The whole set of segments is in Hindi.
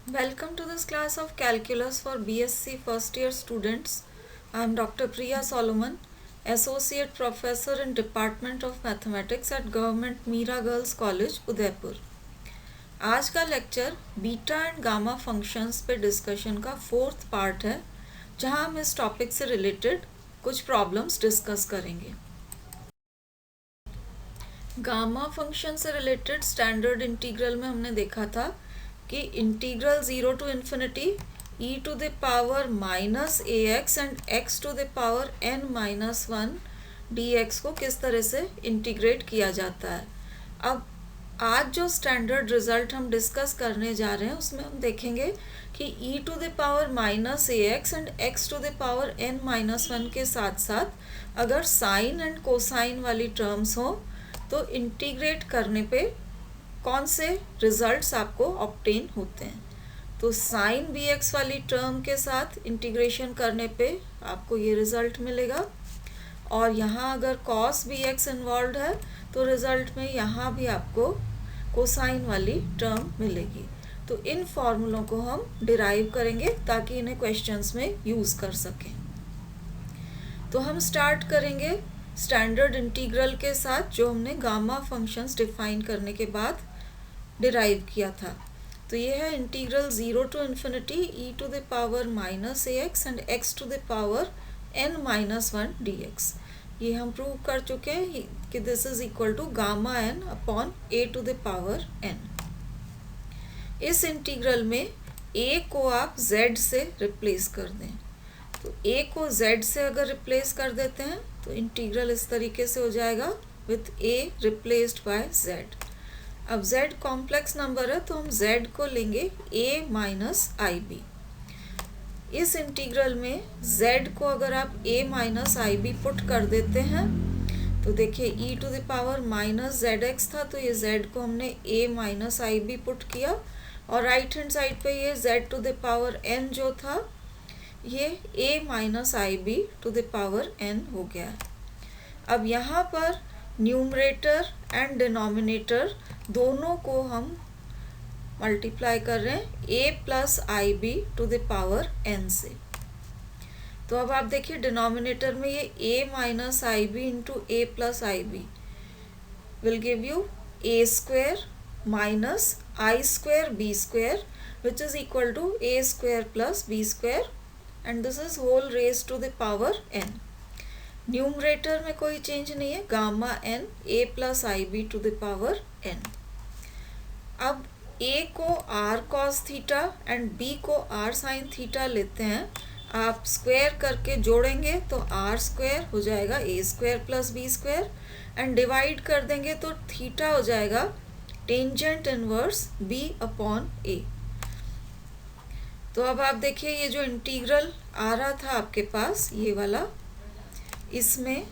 Welcome to this class of Calculus for BSc first year students. I am Dr. Priya Solomon, Associate Professor in Department of Mathematics at Government Mira Girls College, Udaipur. आज का lecture beta and gamma functions पे डिस्कशन का फोर्थ पार्ट है, जहां हम इस टॉपिक से रिलेटेड कुछ प्रॉब्लम्स डिस्कस करेंगे। गामा फंक्शन से रिलेटेड स्टैंडर्ड इंटीग्रल में हमने देखा था कि integral 0 to infinity e to the power minus a x and x to the power n minus 1 dx को किस तरह से इंटीग्रेट किया जाता है। अब आज जो स्टैंडर्ड रिजल्ट हम डिस्कस करने जा रहे हैं उसमें हम देखेंगे कि e to the power minus a x and x to the power n minus 1 के साथ साथ अगर साइन एंड कोसाइन वाली टर्म्स हो तो इंटीग्रेट करने पे कौन से रिजल्ट्स आपको ऑब्टेन होते हैं। तो साइन बी एक्स वाली टर्म के साथ इंटीग्रेशन करने पे आपको ये रिजल्ट मिलेगा, और यहाँ अगर कॉस बी एक्स इन्वॉल्व है तो रिजल्ट में यहाँ भी आपको कोसाइन वाली टर्म मिलेगी। तो इन फॉर्मूलों को हम डिराइव करेंगे ताकि इन्हें क्वेश्चंस में यूज़ कर सकें। तो हम स्टार्ट करेंगे स्टैंडर्ड इंटीग्रल के साथ, जो हमने गामा फंक्शंस डिफाइन करने के बाद डिराइव किया था। तो ये है integral 0 to infinity e to the power minus a x and x to the power n minus 1 dx। ये हम प्रूव कर चुके हैं कि this is equal to gamma n upon a to the power n। इस इंटीग्रल में a को आप z से रिप्लेस कर दें। तो a को z से अगर रिप्लेस कर देते हैं तो इंटीग्रल इस तरीके से हो जाएगा with a replaced by z। अब z कॉम्प्लेक्स नंबर है तो हम z को लेंगे a माइनस आई बी। इस इंटीग्रल में z को अगर आप a minus I B put कर देते हैं तो देखिए e to the power minus z x था, तो ये z को हमने a माइनस आई बी पुट किया, और राइट हैंड साइड पे ये z to the power n जो था ये a minus I b to the power n हो गया। अब यहाँ पर न्यूमरेटर एंड डिनोमिनेटर दोनों को हम मल्टीप्लाई कर रहे हैं a plus i b to the power n से। तो अब आप देखिए डिनोमिनेटर में ये a minus I b into a plus i b will give you a square minus i square b square which is equal to a square plus b square, and this is whole raise to the power n। Numerator में कोई चेंज नहीं है, gamma n a plus i b to the power n। अब a को r cos theta and b को r sin थीटा लेते हैं, आप स्क्वायर करके जोड़ेंगे तो r स्क्वायर हो जाएगा a square plus b square, and divide कर देंगे तो थीटा हो जाएगा tangent inverse b upon a। तो अब आप देखिए ये जो इंटीग्रल आ रहा था आपके पास ये वाला, इसमें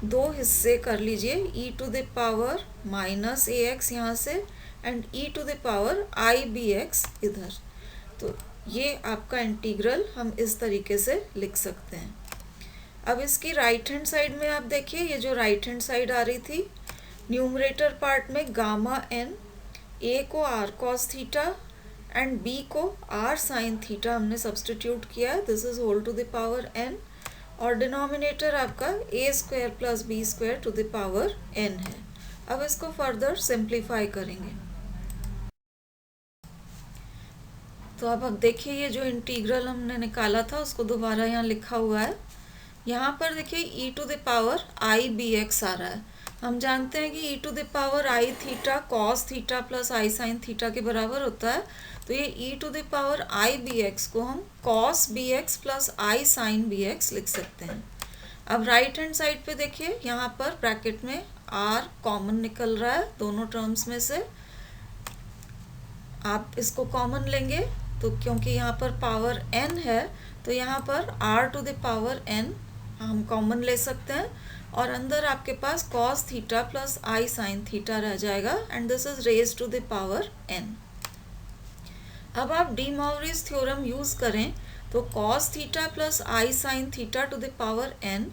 दो हिस्से कर लीजिए, e to the power minus a x यहाँ से and e to the power I B x इधर। तो ये आपका इंटीग्रल हम इस तरीके से लिख सकते हैं। अब इसकी राइट हैंड साइड में आप देखिए ये जो राइट हैंड साइड आ रही थी न्यूमरेटर पार्ट में गामा n, a को r cos theta and b को r sin थीटा हमने सब्सटीट्यूट किया है, this is whole to the power n, और डिनोमिनेटर आपका a square plus b square to the power n है। अब इसको फर्दर सिंप्लीफाई करेंगे। तो अब देखिए ये जो इंटीग्रल हमने निकाला था उसको दोबारा यहाँ लिखा हुआ है। यहाँ पर देखिए e to the power I B X आ रहा है। हम जानते हैं कि e to the power I theta cos theta plus I sine theta के बराबर होता है, तो ये e to the power I B X को हम कॉस बी एक्स प्लस आई साइन बी एक्स लिख सकते हैं। अब राइट हैंड साइड पे देखिए यहाँ पर ब्रैकेट में r कॉमन निकल रहा है दोनों टर्म्स में से। आप इसको कॉमन लेंगे तो क्योंकि यहाँ पर पावर n है तो यहाँ पर r to the power n हम कॉमन ले सकते हैं, और अंदर आपके पास cos थीटा प्लस आई साइन थीटा रह जाएगा, and this is raise to the power n। अब आप डी मॉवरीज थ्योरम यूज करें तो cos theta plus I sine theta to the power n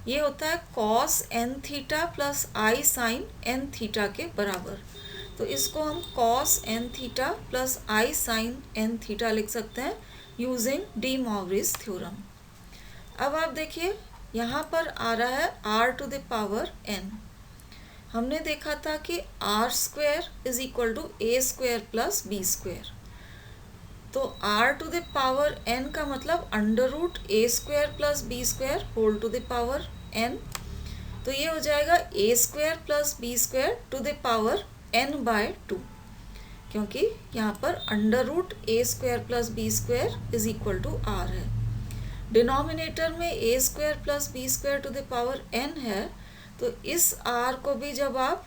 ये होता है cos n थीटा प्लस आई साइन n थीटा के बराबर। तो इसको हम cos n theta plus I sin n theta लिख सकते हैं यूजिंग डी मॉवरिस थ्योरम। अब आप देखिए यहाँ पर आ रहा है r to the power n। हमने देखा था कि r square is equal to a square plus b square. तो r to the power n का मतलब under root a square plus b square whole to the power n। तो ये हो जाएगा a square plus b square to the power n by 2, क्योंकि यहाँ पर under root a square plus b square is equal to r है। डिनोमिनेटर में a square plus b square to the power n है, तो इस r को भी जब आप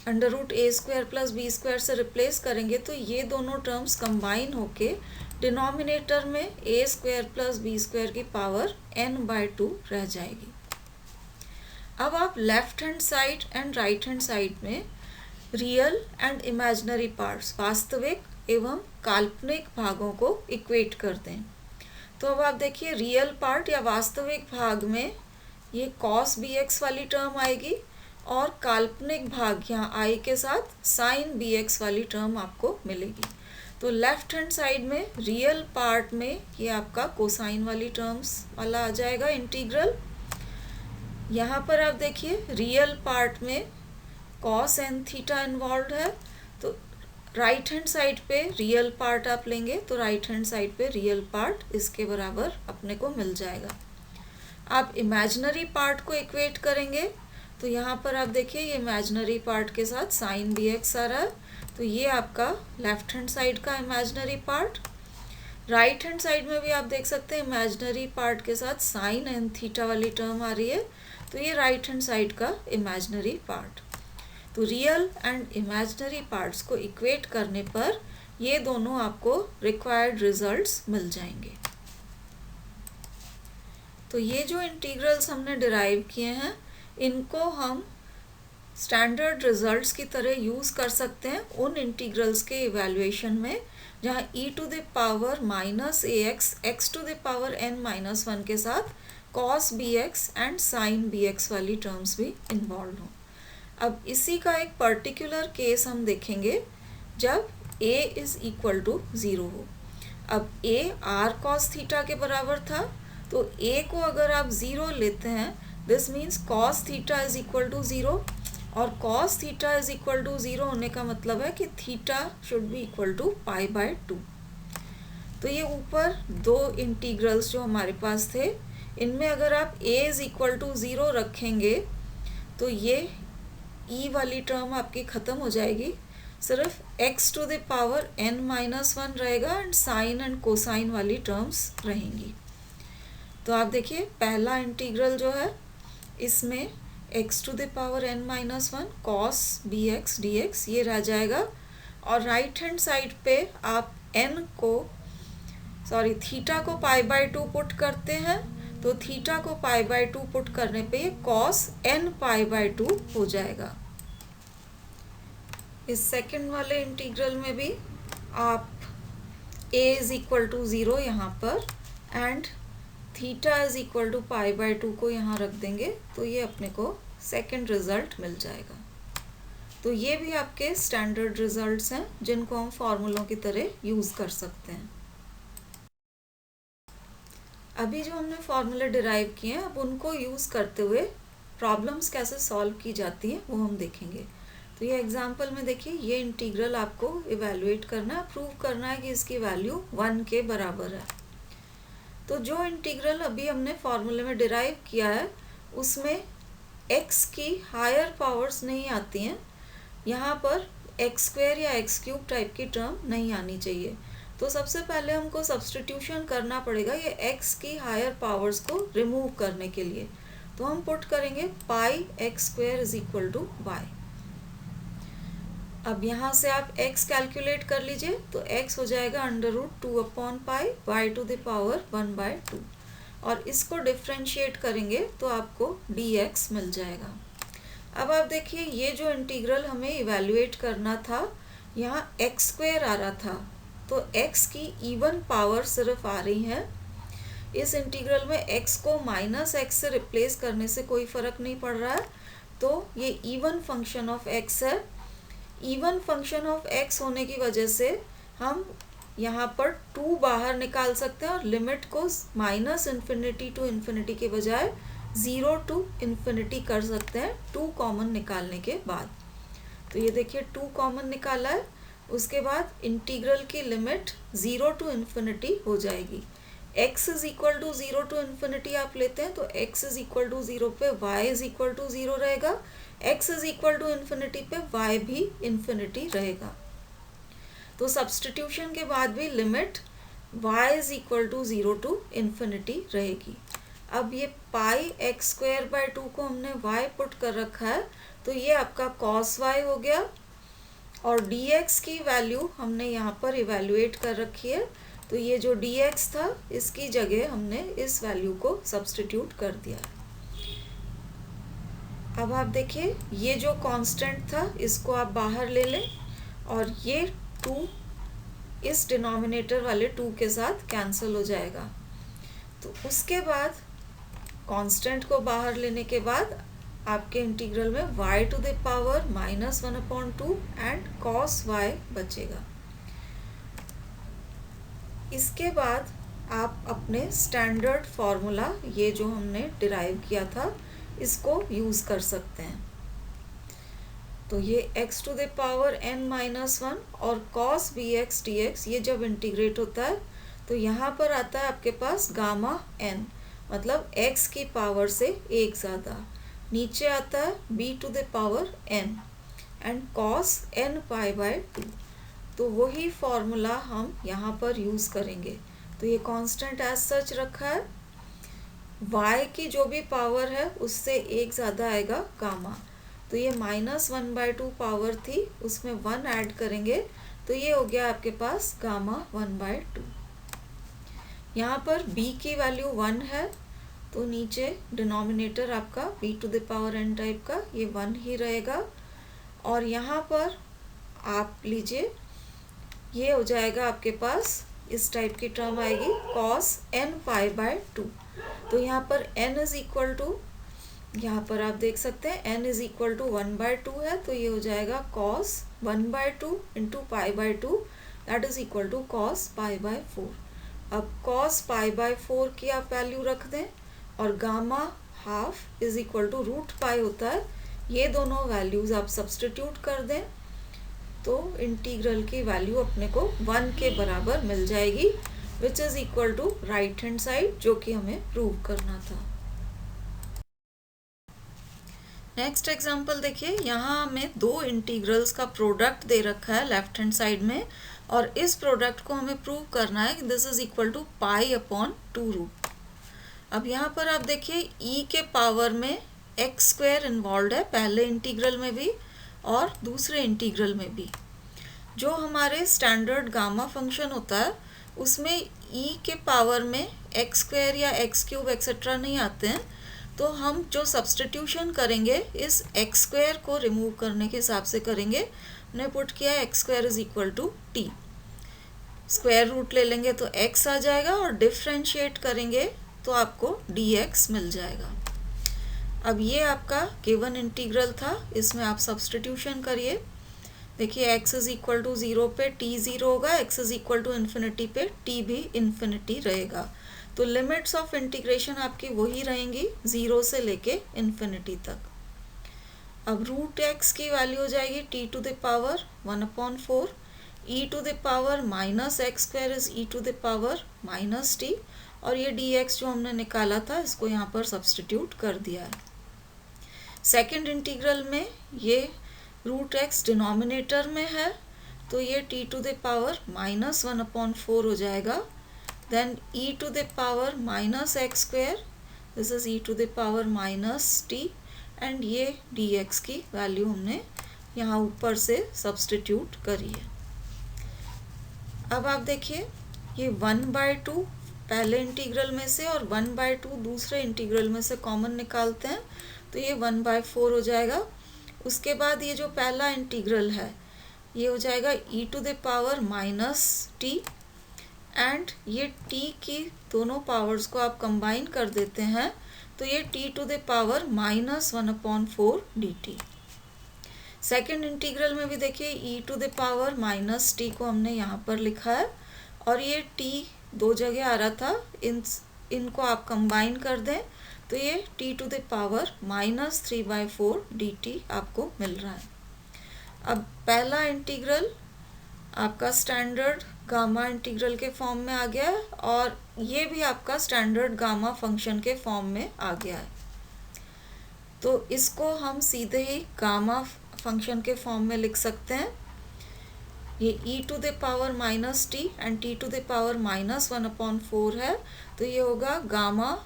under root a square plus b square से रिप्लेस करेंगे तो ये दोनों टर्म्स कंबाइन होके डिनोमिनेटर में a square plus b square की पावर n बाय 2 रह जाएगी। अब आप left hand side and right hand side में रियल एंड इमेजिनरी पार्ट्स, वास्तविक एवं काल्पनिक भागों को इक्वेट करते हैं। तो अब आप देखिए रियल पार्ट या वास्तविक भाग में ये cos bx वाली टर्म आएगी और काल्पनिक भाग यहाँ i के साथ sin bx वाली टर्म आपको मिलेगी। तो लेफ्ट हैंड साइड में रियल पार्ट में ये आपका कोसाइन वाली टर्म्स वाला आ जाएगा इंटीग्रल। यहाँ पर आप देखिए रियल पार्ट में cos n थीटा इन्वॉल्व है, तो राइट हैंड साइड पे रियल पार्ट आप लेंगे तो राइट हैंड साइड पे रियल पार्ट इसके बराबर अपने को मिल जाएगा। आप इमेजिनरी पार्ट को इक्वेट करेंगे तो यहाँ पर आप देखिए ये इमेजिनरी पार्ट के साथ साइन bx आ रहा है, तो ये आपका लेफ्ट हैंड साइड का imaginary part. Right hand side में भी आप देख सकते हैं इमेजिनरी पार्ट के साथ साइन n थीटा वाली टर्म आ रही है, तो ये राइट हैंड साइड का इमेजिनरी पार्ट। तो रियल एंड इमेजिनरी पार्ट्स को इक्वेट करने पर ये दोनों आपको रिक्वायर्ड रिजल्ट्स मिल जाएंगे। तो ये जो इंटीग्रल्स हमने डिराइव किए हैं इनको हम स्टैंडर्ड रिजल्ट्स की तरह यूज़ कर सकते हैं उन इंटीग्रल्स के इवैल्यूएशन में जहाँ e to the power minus ax x to the power n minus 1 के साथ cos bx and sin bx वाली टर्म्स भी इन्वॉल्व हों। अब इसी का एक पर्टिकुलर केस हम देखेंगे जब a इज़ इक्वल टू 0 हो। अब a r cos थीटा के बराबर था, तो a को अगर आप 0 लेते हैं this means cos theta is equal to 0, और cos theta is equal to 0 होने का मतलब है कि theta should be equal to pi by 2। तो ये ऊपर दो इंटीग्रल्स जो हमारे पास थे इनमें अगर आप a इज इक्वल टू 0 रखेंगे तो ये e वाली टर्म आपकी ख़त्म हो जाएगी, सिर्फ x to the power n minus 1 रहेगा एंड साइन एंड कोसाइन वाली टर्म्स रहेंगी। तो आप देखिए पहला इंटीग्रल जो है इसमें x to the power n minus 1 cos bx dx ये रह जाएगा, और राइट हैंड साइड पे आप थीटा को पाई बाय 2 पुट करते हैं, तो थीटा को पाई बाय 2 पुट करने पे ये cos n पाई बाय 2 हो जाएगा। इस सेकंड वाले इंटीग्रल में भी आप a इज इक्वल टू 0 यहाँ पर and theta is equal to pi by 2 को यहाँ रख देंगे, तो ये अपने को सेकंड रिजल्ट मिल जाएगा। तो ये भी आपके स्टैंडर्ड रिजल्ट्स हैं जिनको हम फॉर्मूलों की तरह यूज़ कर सकते हैं। अभी जो हमने फॉर्मूले डिराइव किए हैं अब उनको यूज़ करते हुए प्रॉब्लम्स कैसे सॉल्व की जाती हैं वो हम देखेंगे। तो ये एग्जाम्पल में देखिए ये इंटीग्रल आपको इवेलुएट करना है, प्रूव करना है कि इसकी वैल्यू 1 के बराबर है। तो जो इंटीग्रल अभी हमने फॉर्मूले में डिराइव किया है उसमें x की हायर पावर्स नहीं आती हैं, यहाँ पर x स्क्वायर या x क्यूब टाइप की टर्म नहीं आनी चाहिए। तो सबसे पहले हमको सब्स्टिट्यूशन करना पड़ेगा ये x की हायर पावर्स को रिमूव करने के लिए। तो हम पुट करेंगे pi x square is equal to y। अब यहाँ से आप x कैलकुलेट कर लीजिए, तो x हो जाएगा under root 2 upon pi y to the power 1 by 2, और इसको डिफ्रेंशिएट करेंगे तो आपको dx मिल जाएगा। अब आप देखिए ये जो इंटीग्रल हमें इवेल्युएट करना था यहाँ x स्क्वायर आ रहा था, तो x की इवन पावर सिर्फ आ रही है। इस इंटीग्रल में x को माइनस x से रिप्लेस करने से कोई फ़र्क नहीं पड़ रहा है, तो ये इवन फंक्शन ऑफ x है। इवन फंक्शन ऑफ x होने की वजह से हम यहाँ पर 2 बाहर निकाल सकते हैं और लिमिट को माइनस इन्फिनिटी टू इन्फिनिटी के बजाय 0 टू इन्फिनिटी कर सकते हैं 2 कॉमन निकालने के बाद। तो ये देखिए 2 कॉमन निकाला है, उसके बाद इंटीग्रल की लिमिट 0 टू इन्फिनिटी हो जाएगी। x is equal to 0 to infinity आप लेते हैं तो x इज इक्वल टू 0 पे y इज इक्वल टू 0 रहेगा, x is equal to infinity पे y भी इन्फिनिटी रहेगा। तो सब्सटीट्यूशन के बाद भी limit y is equal to 0 to infinity रहेगी। अब ये पाई एक्स स्क्वायर बाय 2 को हमने y पुट कर रखा है, तो ये आपका cos y हो गया और dx की वैल्यू हमने यहाँ पर इवेल्युएट कर रखी है, तो ये जो dx था इसकी जगह हमने इस वैल्यू को सब्सटीट्यूट कर दिया है। अब आप देखिए ये जो कांस्टेंट था इसको आप बाहर ले लें और ये 2 इस डिनोमिनेटर वाले 2 के साथ कैंसिल हो जाएगा। तो उसके बाद कांस्टेंट को बाहर लेने के बाद आपके इंटीग्रल में y to the power -1/2 and cos y बचेगा। इसके बाद आप अपने स्टैंडर्ड फॉर्मूला ये जो हमने डिराइव किया था इसको यूज़ कर सकते हैं। तो ये x to the power n-1 और cos bx dx ये जब इंटीग्रेट होता है तो यहाँ पर आता है आपके पास गामा n, मतलब x की पावर से एक ज़्यादा, नीचे आता है b to the power n and cos n pi by 2। तो वही फॉर्मूला हम यहाँ पर यूज़ करेंगे। तो ये कांस्टेंट एज सच रखा है, y की जो भी पावर है उससे एक ज़्यादा आएगा गामा। तो ये -1/2 पावर थी, उसमें 1 ऐड करेंगे तो ये हो गया आपके पास गामा 1/2। यहाँ पर b की वैल्यू 1 है तो नीचे डिनोमिनेटर आपका b to the power n type का ये 1 ही रहेगा और यहाँ पर आप लीजिए ये हो जाएगा आपके पास इस टाइप की टर्म आएगी cos n पाई बाय 2। तो यहाँ पर n इज इक्वल टू, यहाँ पर आप देख सकते हैं n इज इक्वल टू 1/2 है तो ये हो जाएगा cos 1/2 into pi by 2 that is equal to cos pi by 4। अब cos पाई बाय 4 की आप वैल्यू रख दें और gamma half is equal to root pi होता है, ये दोनों वैल्यूज आप सब्सटीट्यूट कर दें तो इंटीग्रल की वैल्यू अपने को 1 के बराबर मिल जाएगी which is equal to right hand side, जो कि हमें प्रूव करना था। नेक्स्ट एग्जांपल देखिए, यहाँ हमें 2 इंटीग्रल्स का प्रोडक्ट दे रखा है लेफ्ट हैंड साइड में और इस प्रोडक्ट को हमें प्रूव करना है कि this is equal to pi upon 2 root. अब यहाँ पर आप देखिए e के पावर में एक्स स्क्वायर इन्वॉल्व है, पहले इंटीग्रल में भी और दूसरे इंटीग्रल में भी। जो हमारे स्टैंडर्ड गामा फंक्शन होता है उसमें e के पावर में एक्स स्क्वायर या एक्स क्यूब एक्सेट्रा नहीं आते हैं, तो हम जो सब्सटीट्यूशन करेंगे इस एक्स स्क्वायर को रिमूव करने के हिसाब से करेंगे। हमने पुट किया x square is equal to t, square root ले लेंगे तो x आ जाएगा और डिफ्रेंशिएट करेंगे तो आपको dx मिल जाएगा। अब ये आपका गिवन इंटीग्रल था, इसमें आप सब्सटीट्यूशन करिए। देखिए x इज इक्वल टू 0 पे t 0 होगा, x is equal to infinity पे t भी इन्फिनिटी रहेगा। तो लिमिट्स ऑफ इंटीग्रेशन आपकी वही रहेंगी 0 से लेके इन्फिनिटी तक। अब रूट x की वैल्यू हो जाएगी t to the power 1/4, e to the power minus x square is e to the power minus t और ये dx जो हमने निकाला था इसको यहाँ पर सब्सटीट्यूट कर दिया है। सेकंड इंटीग्रल में ये रूट x डिनोमिनेटर में है तो ये t टू द पावर -1/4 हो जाएगा, then e to the power minus x square this is e to the power minus t and ये dx की वैल्यू हमने यहाँ ऊपर से सब्सटीट्यूट करी है। अब आप देखिए ये 1/2 पहले इंटीग्रल में से और 1/2 दूसरे इंटीग्रल में से कॉमन निकालते हैं तो ये 1/4 हो जाएगा। उसके बाद ये जो पहला इंटीग्रल है ये हो जाएगा e to the power minus t and ये t की दोनों पावर्स को आप कंबाइन कर देते हैं तो ये t to the power -1/4 dt। Second integral में भी देखिए e to the power minus t को हमने यहाँ पर लिखा है, और ये t दो जगह आ रहा था, इनको आप कंबाइन कर दें तो ये t to the power minus 3/4 dt आपको मिल रहा है। अब पहला इंटीग्रल आपका स्टैंडर्ड गामा इंटीग्रल के फॉर्म में आ गया है, और ये भी आपका स्टैंडर्ड गामा फंक्शन के फॉर्म में आ गया है। तो इसको हम सीधे ही गामा फंक्शन के फॉर्म में लिख सकते हैं। ये e to the power minus t and t to the power minus 1/4 है, तो ये होगा गामा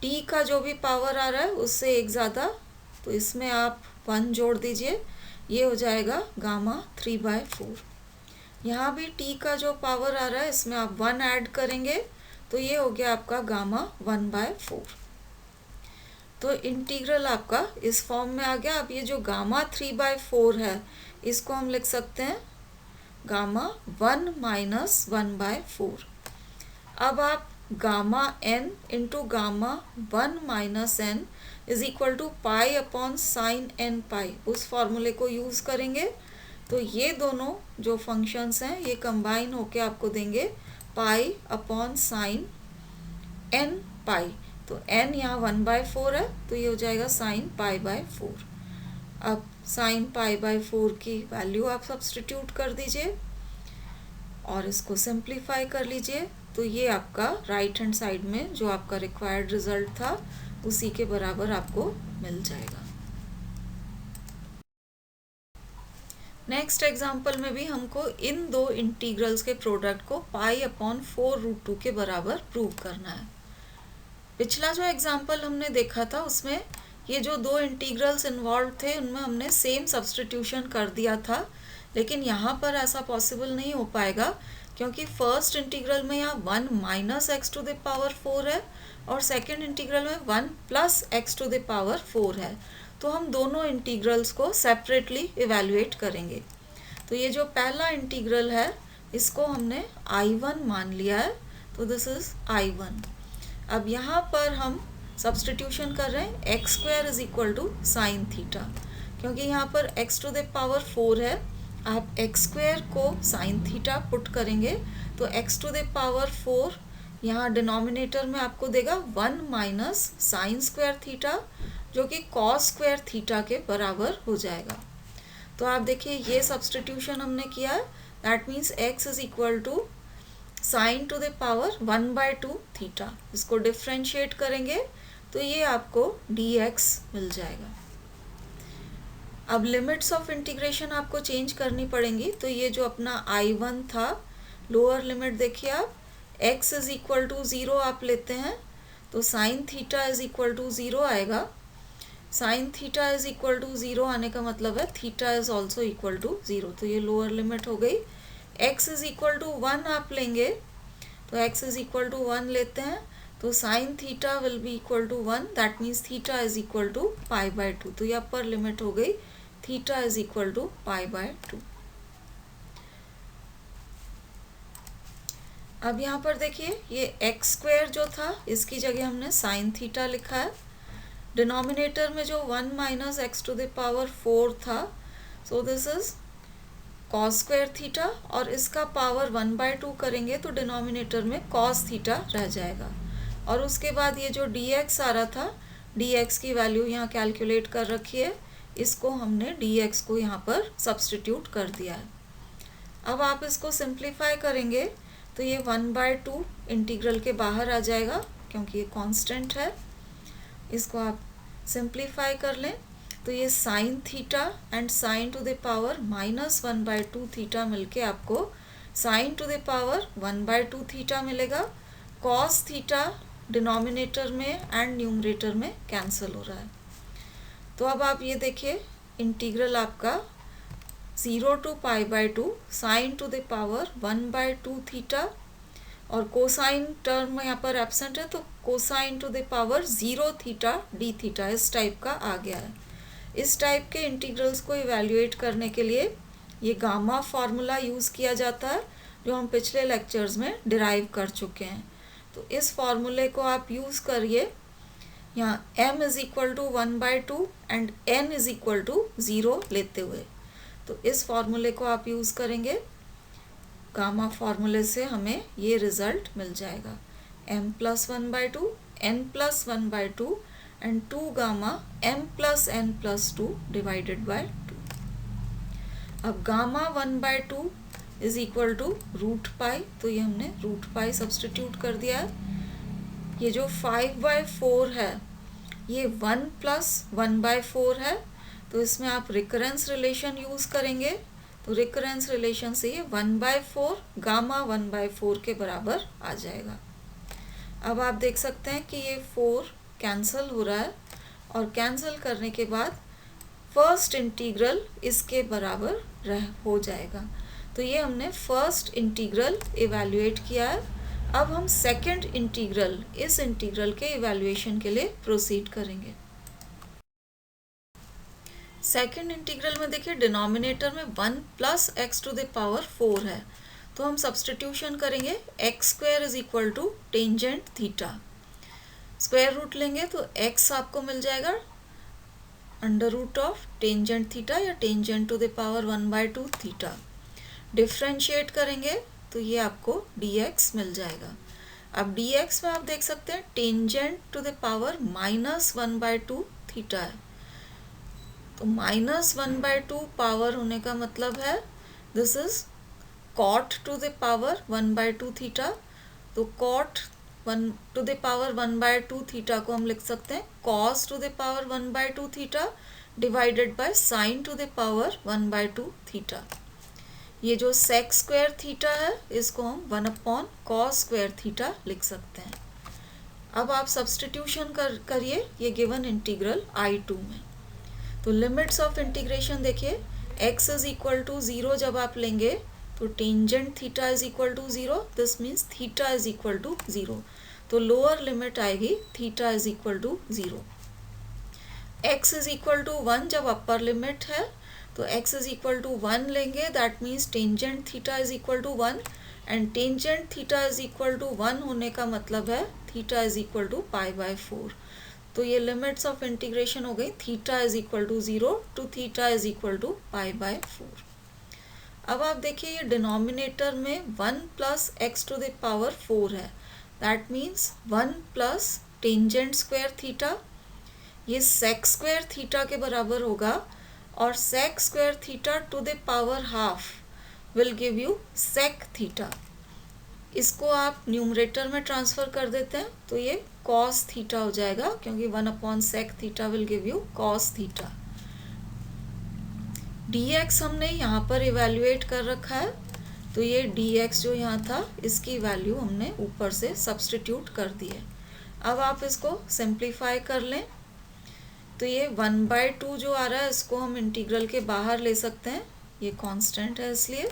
t का जो भी पावर आ रहा है उससे एक ज़्यादा, तो इसमें आप 1 जोड़ दीजिए, ये हो जाएगा गामा 3/4। यहाँ भी t का जो पावर आ रहा है इसमें आप 1 ऐड करेंगे, तो ये हो गया आपका गामा 1/4। तो इंटीग्रल आपका इस फॉर्म में आ गया। अब ये जो गामा 3/4 है इसको हम लिख सकते हैं गामा 1 माइनस 1/4। अब आप gamma n into gamma 1 minus n is equal to pi upon sine n pi, उस फॉर्मूले को यूज़ करेंगे। तो ये दोनों जो फंक्शंस हैं ये कंबाइन होके आपको देंगे पाई अपॉन साइन n पाई। तो n यहाँ 1/4 है, तो ये हो जाएगा साइन पाई/4। अब साइन पाई/4 की वैल्यू आप सब्स्टिट्यूट कर दीजिए और इसको सिंप्लीफाई कर लीजिए, तो ये आपका राइट हैंड साइड में जो आपका रिक्वायर्ड रिजल्ट था उसी के बराबर आपको मिल जाएगा। नेक्स्ट एग्जाम्पल में भी हमको इन दो इंटीग्रल्स के प्रोडक्ट को पाई/4√2 के बराबर प्रूव करना है। पिछला जो एग्जाम्पल हमने देखा था उसमें ये जो दो इंटीग्रल्स इन्वॉल्व थे उनमें हमने सेम सब्स्टिट्यूशन कर दिया था, लेकिन यहाँ पर ऐसा पॉसिबल नहीं हो पाएगा क्योंकि फर्स्ट इंटीग्रल में यहाँ 1 minus x to the power 4 है और सेकेंड इंटीग्रल में 1 plus x to the power 4 है। तो हम दोनों इंटीग्रल्स को सेपरेटली इवेल्युएट करेंगे। तो ये जो पहला इंटीग्रल है इसको हमने I1 मान लिया है, तो दिस इज I1। अब यहाँ पर हम सब्स्टिट्यूशन कर रहे हैं x square is equal to sine theta, क्योंकि यहाँ पर x टू द पावर 4 है, आप एक्स स्क्वायर को साइन थीटा पुट करेंगे तो x टू द पावर 4 यहाँ डिनोमिनेटर में आपको देगा 1 माइनस साइन स्क्वायर थीटा, जो कि कॉस स्क्वायर थीटा के बराबर हो जाएगा। तो आप देखिए ये सब्स्टिट्यूशन हमने किया है, that means x is equal to sine to the power 1/2 theta. इसको डिफ्रेंशिएट करेंगे तो ये आपको dx मिल जाएगा। अब लिमिट्स ऑफ इंटीग्रेशन आपको चेंज करनी पड़ेंगी, तो ये जो अपना I1 था लोअर लिमिट देखिए आप x इज इक्वल टू 0 आप लेते हैं तो sine theta is equal to 0 आएगा। Sine theta is equal to 0 आने का मतलब है theta is also equal to 0, तो ये लोअर लिमिट हो गई। x इज इक्वल टू 1 आप लेंगे तो x इज इक्वल टू 1 लेते हैं तो sine theta will be equal to 1, that means theta is equal to pi, तो ये अपर लिमिट हो गई, theta is equal to pi. अब यहाँ पर देखिए ये एक्स स्क्वायर जो था इसकी जगह हमने साइन थीटा लिखा है, डिनोमिनेटर में जो 1 minus x to the power 4 था, so this is cos square theta, और इसका पावर 1/2 करेंगे तो डिनोमिनेटर में कॉस थीटा रह जाएगा। और उसके बाद ये जो dx आ रहा था, dx की वैल्यू यहाँ कैलकुलेट कर रखी है, इसको हमने dx को यहाँ पर सब्स्टिट्यूट कर दिया है। अब आप इसको सिंप्लीफाई करेंगे तो ये 1/2 इंटीग्रल के बाहर आ जाएगा क्योंकि ये कांस्टेंट है। इसको आप सिंप्लीफाई कर लें तो ये sine theta and sign to the power minus 1/2 theta मिलके आपको sign to the power 1/2 theta मिलेगा। कॉस थीटा डिनोमिनेटर में एंड न्यूमरेटर में कैंसिल हो रहा है। तो अब आप ये देखिए इंटीग्रल आपका 0 to pi sine to the power 1/2 theta, और कोसाइन टर्म यहाँ पर एब्सेंट है तो cosine to the power 0 theta D theta इस टाइप का आ गया है। इस टाइप के इंटीग्रल्स को इवैल्यूएट करने के लिए ये गामा फार्मूला यूज़ किया जाता है जो हम पिछले लेक्चर्स में डिराइव कर चुके हैं। तो इस फार्मूले को आप यूज़ करिए यहाँ m is equal to 1/2 and n is equal to 0 लेते हुए। तो इस फॉर्मूले को आप यूज़ करेंगे, गामा फॉर्मूले से हमें ये रिजल्ट मिल जाएगा, m plus 1/2 n plus 1/2 and 2 gamma m plus n plus 2 divided by 2। अब gamma 1/2 is equal to root pi, तो ये हमने रूट पाई सब्सटीट्यूट कर दिया है। ये जो 5/4 है ये 1 प्लस 1/4 है, तो इसमें आप रिकरेंस रिलेशन यूज़ करेंगे, तो रिकरेंस रिलेशन से ये 1/4 गामा 1/4 के बराबर आ जाएगा। अब आप देख सकते हैं कि ये 4 कैंसिल हो रहा है और कैंसिल करने के बाद फर्स्ट इंटीग्रल इसके बराबर हो जाएगा। तो ये हमने फर्स्ट इंटीग्रल इवैल्यूएट किया है। अब हम सेकंड इंटीग्रल, इस इंटीग्रल के इवैल्यूएशन के लिए प्रोसीड करेंगे। सेकंड इंटीग्रल में देखिए डिनोमिनेटर में 1 plus x to the power 4 है, तो हम सब्सटीट्यूशन करेंगे x square is equal to tangent theta. Square root लेंगे तो एक्स आपको मिल जाएगा under root of tangent theta या tangent to the power 1/2 theta. Differentiate करेंगे तो ये आपको dx मिल जाएगा। अब dx में आप देख सकते हैं tangent to the power -1/2 theta है, तो -1/2 पावर होने का मतलब है this is cot to the power 1/2 theta. तो cot 1 to the power 1/2 theta को हम लिख सकते हैं cos to the power 1/2 theta divided by sin to the power 1/2 theta. ये जो sec स्क्वायर थीटा है इसको हम 1/cos स्क्वायर थीटा लिख सकते हैं। अब आप सब्सटीट्यूशन करिए ये गिवन इंटीग्रल I2 में। तो लिमिट्स ऑफ इंटीग्रेशन देखिए, x इज इक्वल टू 0 जब आप लेंगे तो tangent theta is equal to 0, this means theta is equal to 0। तो लोअर लिमिट आएगी theta is equal to 0। x is equal to 1 जब अपर लिमिट है, तो x इज इक्वल टू 1 लेंगे, that means tangent theta is equal to 1 and tangent theta is equal to 1 होने का मतलब है थीटा इज इक्वल टू π/4। तो ये लिमिट्स ऑफ इंटीग्रेशन हो गई theta is equal to 0 to theta is equal to π/4। अब आप देखिए ये डिनोमिनेटर में 1 plus x to the power 4 है, that means 1 plus tangent square theta, ये सेक स्क्वायर थीटा के बराबर होगा और sec square theta to the power half will give you sec theta. इसको आप न्यूमरेटर में ट्रांसफर कर देते हैं तो ये cos थीटा हो जाएगा, क्योंकि 1/sec theta will give you cos theta. dx हमने यहाँ पर इवेल्युएट कर रखा है, तो ये dx जो यहाँ था इसकी वैल्यू हमने ऊपर से सब्सटीट्यूट कर दी है। अब आप इसको सिंप्लीफाई कर लें तो ये 1/2 जो आ रहा है इसको हम इंटीग्रल के बाहर ले सकते हैं, ये कांस्टेंट है इसलिए।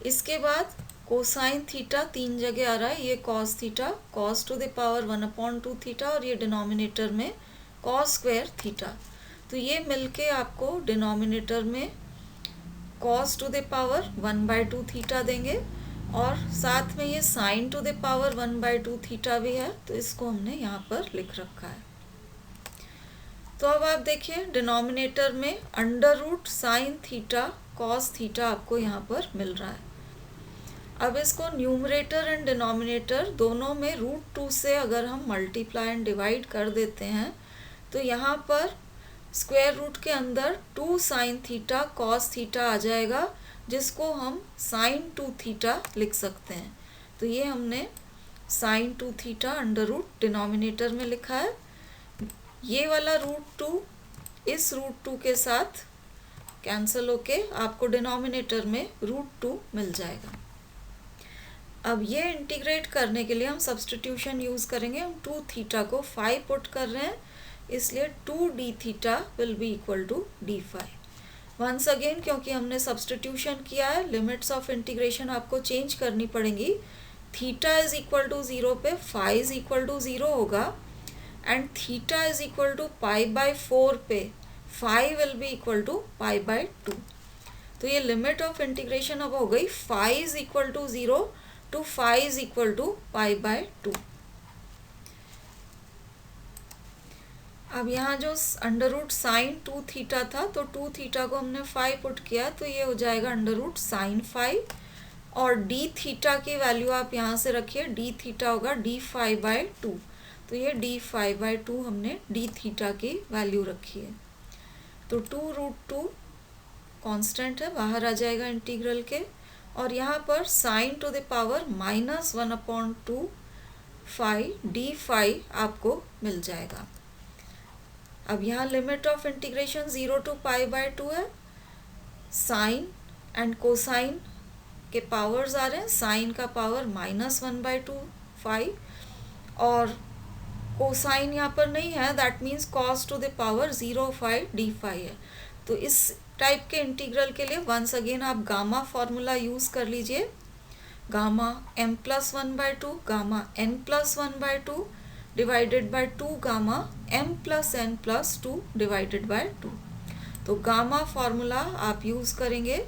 इसके बाद कोसाइन थीटा 3 जगह आ रहा है, ये cos theta, cos two the power 1/2 theta, और ये डिनोमिनेटर में कॉस स्क्वायर थीटा। तो ये मिलके आपको डिनोमिनेटर में cos two the power 1/2 theta देंगे और साथ में ये sign to the power 1/2 theta भी है, तो इसको हमने यहाँ पर लिख रखा है। तो अब आप देखिए डिनोमिनेटर में under root sine theta cos theta आपको यहाँ पर मिल रहा है। अब इसको न्यूमरेटर एंड डिनोमिनेटर दोनों में √2 से अगर हम मल्टीप्लाई एंड डिवाइड कर देते हैं तो यहाँ पर स्क्वायर रूट के अंदर 2 साइन थीटा कॉस थीटा आ जाएगा, जिसको हम साइन 2 थीटा लिख सकते हैं। तो ये हमने sine 2 theta under root denominator में लिखा है। ये वाला √2 इस √2 के साथ कैंसिल होके आपको डिनोमिनेटर में √2 मिल जाएगा। अब ये इंटीग्रेट करने के लिए हम सब्सटीट्यूशन यूज़ करेंगे। हम 2 थीटा को 5 पुट कर रहे हैं, इसलिए 2d theta will be equal to d5। Once again क्योंकि हमने सब्सटीट्यूशन किया है, लिमिट्स ऑफ इंटीग्रेशन आपको चेंज करनी पड़ेंगी। थीटा इज इक्वल टू 0 पे फाई इज इक्वल टू 0 होगा and theta is equal to π/4 पे phi will be equal to π/2। तो ये लिमिट ऑफ इंटीग्रेशन अब हो गई phi is equal to 0 to phi is equal to π/2। अब यहाँ जो अंडर रूट साइन 2 थीटा था, तो 2 थीटा को हमने 5 पुट किया, तो ये हो जाएगा अंडर रूट साइन 5, और डी थीटा की वैल्यू आप यहाँ से रखिए, डी थीटा होगा d5/2, तो ये d5/2 हमने डी थीटा की वैल्यू रखी है। तो 2√2 कांस्टेंट है, बाहर आ जाएगा इंटीग्रल के, और यहाँ पर sign to the power -1/2 d5 आपको मिल जाएगा। अब यहाँ लिमिट ऑफ इंटीग्रेशन 0 to π/2 है। साइन एंड कोसाइन के पावर्स आ रहे हैं, साइन का पावर -1/2 5, और कोसाइन यहाँ पर नहीं है, that means cos two the power 0/5 d5 है। तो इस टाइप के इंटीग्रल के लिए वंस अगेन आप गामा फॉर्मूला यूज़ कर लीजिए, gamma m+1/2 gamma n+1/2 divided by 2 gamma m+n+2 divided by 2। तो गामा फॉर्मूला आप यूज़ करेंगे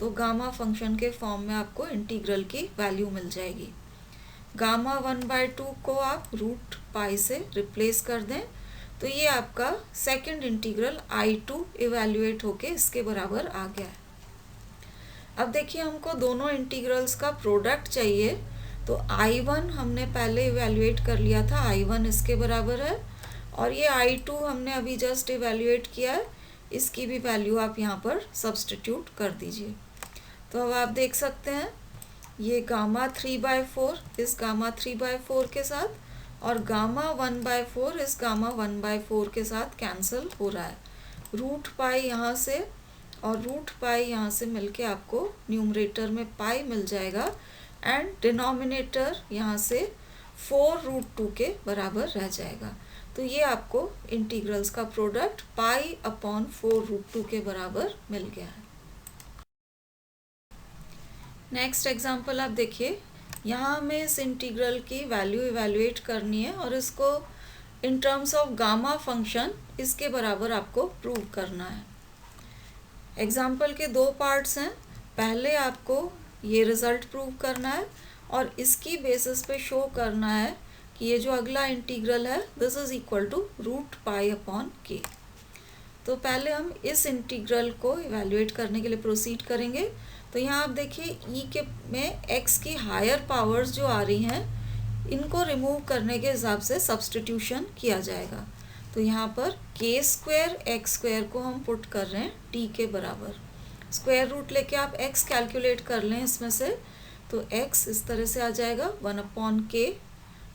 तो गामा फंक्शन के फॉर्म में आपको इंटीग्रल की वैल्यू मिल जाएगी। गामा 1/2 को आप √π से रिप्लेस कर दें, तो ये आपका सेकंड इंटीग्रल I2 इवेल्युएट होके इसके बराबर आ गया है। अब देखिए हमको दोनों इंटीग्रल्स का प्रोडक्ट चाहिए, तो I1 हमने पहले इवेल्युएट कर लिया था, I1 इसके बराबर है, और ये I2 हमने अभी जस्ट इवेल्युएट किया है, इसकी भी वैल्यू आप यहाँ पर सब्स्टिट्यूट कर दीजिए। तो अब आप देख सकते हैं ये गामा 3/4 इस गामा 3/4 के साथ, और गामा 1/4 इस गामा 1/4 के साथ कैंसिल हो रहा है। √π यहाँ से और √π यहाँ से मिलके आपको न्यूमरेटर में पाई मिल जाएगा, एंड डिनोमिनेटर यहाँ से 4√2 के बराबर रह जाएगा। तो ये आपको इंटीग्रल्स का प्रोडक्ट π/4√2 के बराबर मिल गया है। नेक्स्ट एग्जाम्पल आप देखिए, यहाँ हमें इस इंटीग्रल की वैल्यू इवेल्युएट करनी है, और इसको in terms of gamma function इसके बराबर आपको प्रूव करना है। एग्जाम्पल के दो पार्ट्स हैं, पहले आपको ये रिज़ल्ट प्रूव करना है, और इसकी बेसिस पे शो करना है कि ये जो अगला इंटीग्रल है this is equal to √π/k। तो पहले हम इस इंटीग्रल को इवेल्युएट करने के लिए प्रोसीड करेंगे। तो यहाँ आप देखिए ई के में x की हायर पावर्स जो आ रही हैं इनको रिमूव करने के हिसाब से सब्स्टिट्यूशन किया जाएगा। तो यहाँ पर k² x² को हम पुट कर रहे हैं t के बराबर, स्क्वायर रूट लेके आप x कैलकुलेट कर लें इसमें से, तो x इस तरह से आ जाएगा 1/k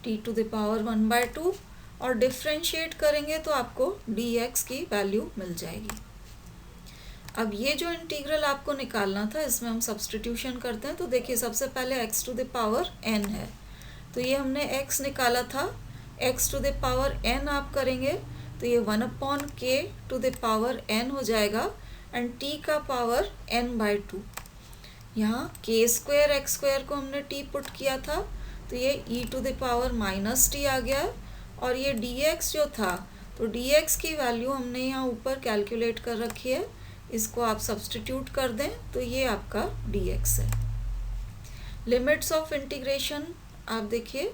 t⁻1/2, और डिफ्रेंशिएट करेंगे तो आपको dx की वैल्यू मिल जाएगी। अब ये जो इंटीग्रल आपको निकालना था इसमें हम सब्स्टिट्यूशन करते हैं। तो देखिए सबसे पहले x⁻n है, तो ये हमने x निकाला था, x⁻n आप करेंगे तो ये 1/k⁻n हो जाएगा, एंड t का पावर n/2। यहाँ k² x² को हमने t पुट किया था, तो ये e⁻−t आ गया, और ये dx जो था तो dx की वैल्यू हमने यहाँ ऊपर कैलकुलेट कर रखी है, इसको आप सब्स्टिट्यूट कर दें तो ये आपका dx है। लिमिट्स ऑफ इंटीग्रेशन आप देखिए,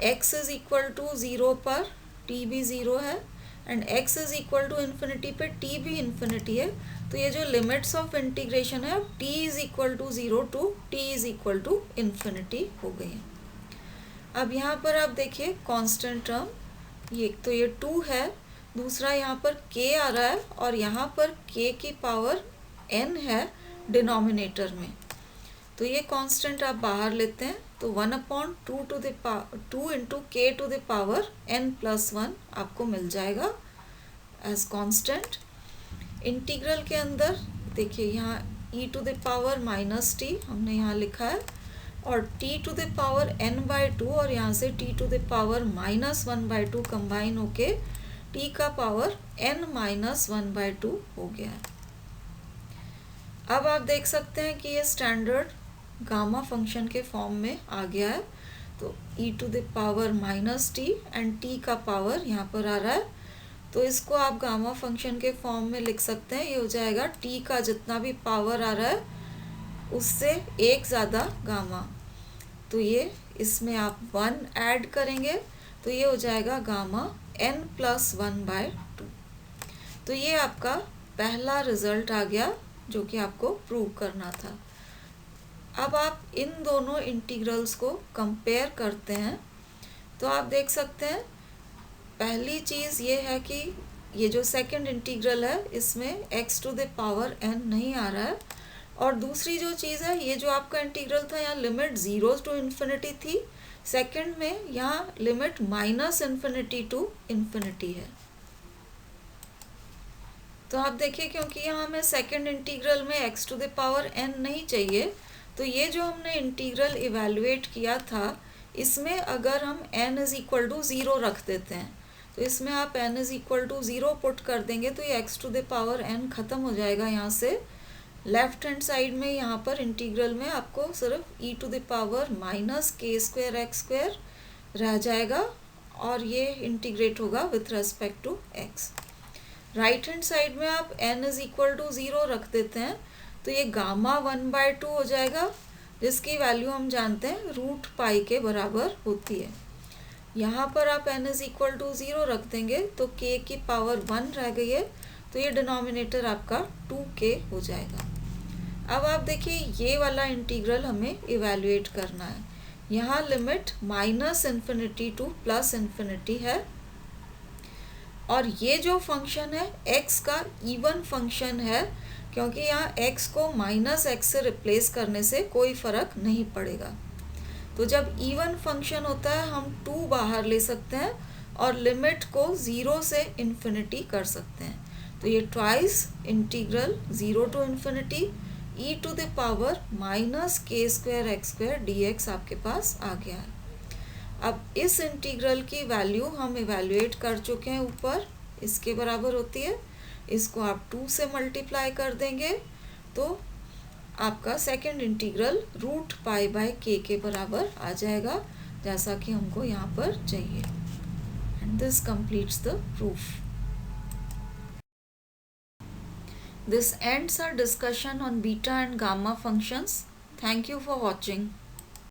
x इज इक्वल टू 0 पर t भी 0 है, and x is equal to infinity पे t भी इन्फिनिटी है। तो ये जो लिमिट्स ऑफ इंटीग्रेशन है अब t is equal to 0 to t is equal to infinity हो गई है। अब यहाँ पर आप देखिए कांस्टेंट टर्म, ये तो ये 2 है, दूसरा यहाँ पर k आ रहा है, और यहाँ पर k की पावर n है डिनोमिनेटर में, तो ये कांस्टेंट आप बाहर लेते हैं तो 1/2 इंटू k⁻n+1 आपको मिल जाएगा एज कांस्टेंट। इंटीग्रल के अंदर देखिए यहाँ e⁻−t हमने यहाँ लिखा है, और t⁻n/2 और यहाँ से t⁻−1/2 कंबाइन होके t का पावर n-1/2 हो गया है। अब आप देख सकते हैं कि ये स्टैंडर्ड गामा फंक्शन के फॉर्म में आ गया है, तो e⁻−t एंड t का पावर यहाँ पर आ रहा है, तो इसको आप गामा फंक्शन के फॉर्म में लिख सकते हैं। ये हो जाएगा t का जितना भी पावर आ रहा है उससे एक ज़्यादा गामा, तो ये इसमें आप 1 ऐड करेंगे तो ये हो जाएगा गामा n+1/2। तो ये आपका पहला रिजल्ट आ गया जो कि आपको प्रूव करना था। अब आप इन दोनों इंटीग्रल्स को कंपेयर करते हैं तो आप देख सकते हैं पहली चीज़ ये है कि ये जो सेकंड इंटीग्रल है इसमें x⁴n नहीं आ रहा है, और दूसरी जो चीज़ है ये जो आपका इंटीग्रल था यहाँ लिमिट 0 to ∞ थी, सेकंड में यहाँ लिमिट -∞ to ∞ है। तो आप देखिए क्योंकि यहाँ हमें सेकंड इंटीग्रल में x⁴n नहीं चाहिए, तो ये जो हमने इंटीग्रल इवेलुएट किया था इसमें अगर हम n=0 रख देते हैं तो इसमें आप n=0 पुट कर देंगे तो ये x⁴n ख़त्म हो जाएगा यहाँ से। लेफ्ट हैंड साइड में यहाँ पर इंटीग्रल में आपको सिर्फ e⁻−k²x² रह जाएगा और ये इंटीग्रेट होगा with respect to x। Right hand side में आप n=0 रख देते हैं तो ये गामा 1/2 हो जाएगा जिसकी वैल्यू हम जानते हैं √π के बराबर होती है। यहाँ पर आप n=0 रख देंगे तो k की पावर 1 रह गई है, तो ये डिनोमिनेटर आपका 2k हो जाएगा। अब आप देखिए ये वाला इंटीग्रल हमें इवेल्युएट करना है। यहाँ लिमिट -∞ to +∞ है और ये जो फंक्शन है x का इवन फंक्शन है क्योंकि यहाँ x को -x से रिप्लेस करने से कोई फ़र्क नहीं पड़ेगा। तो जब इवन फंक्शन होता है हम 2 बाहर ले सकते हैं और लिमिट को 0 से ∞ कर सकते हैं। तो ये twice integral 0 to ∞ e⁻−k²x² dx आपके पास आ गया है। अब इस इंटीग्रल की वैल्यू हम इवेल्युएट कर चुके हैं ऊपर, इसके बराबर होती है, इसको आप 2 से मल्टीप्लाई कर देंगे तो आपका सेकंड इंटीग्रल √π/k के बराबर आ जाएगा जैसा कि हमको यहाँ पर चाहिए। And this completes the proof. This ends our discussion on beta and gamma functions. Thank you for watching.